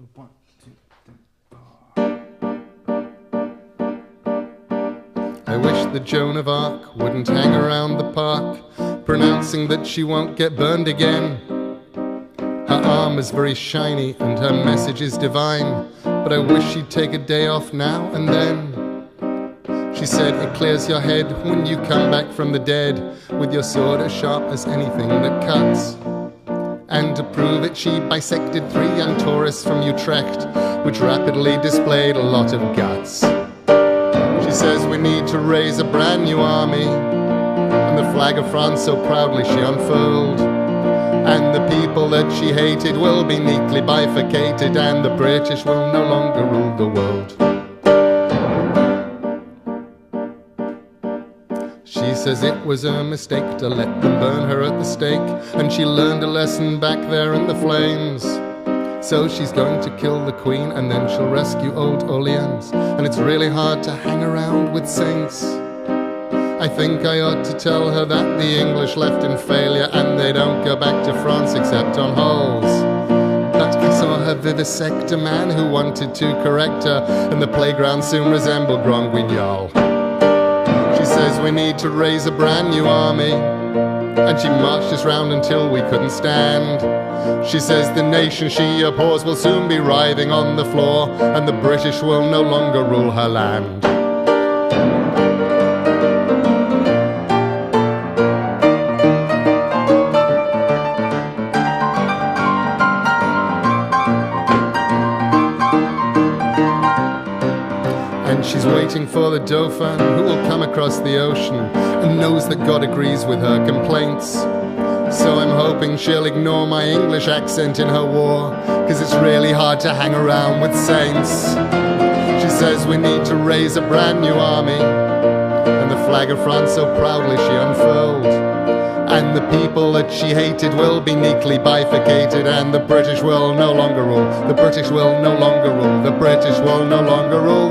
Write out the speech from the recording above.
So 1, 2, 3, 4. I wish that Joan of Arc wouldn't hang around the park, pronouncing that she won't get burned again. Her arm is very shiny and her message is divine, but I wish she'd take a day off now and then. She said it clears your head when you come back from the dead, with your sword as sharp as anything that cuts. And to prove it, she bisected 3 young tourists from Utrecht, which rapidly displayed a lot of guts. She says we need to raise a brand new army, and the flag of France so proudly she unfurled. And the people that she hated will be neatly bifurcated, and the British will no longer rule the world. She says it was a mistake to let them burn her at the stake, and she learned a lesson back there in the flames. So she's going to kill the Queen and then she'll rescue Old Orleans, and it's really hard to hang around with saints. I think I ought to tell her that the English left in failure and they don't go back to France except on holes. But I saw her vivisect a man who wanted to correct her, and the playground soon resembled Grand Guignol. She says we need to raise a brand new army, and she marched us round until we couldn't stand. She says the nation she abhors will soon be writhing on the floor, and the British will no longer rule her land. And she's waiting for the Dauphin, who will come across the ocean and knows that God agrees with her complaints. So I'm hoping she'll ignore my English accent in her war, 'cause it's really hard to hang around with saints. She says we need to raise a brand new army, and the flag of France so proudly she unfurled. And the people that she hated will be neatly bifurcated, and the British will no longer rule. The British will no longer rule. The British will no longer rule.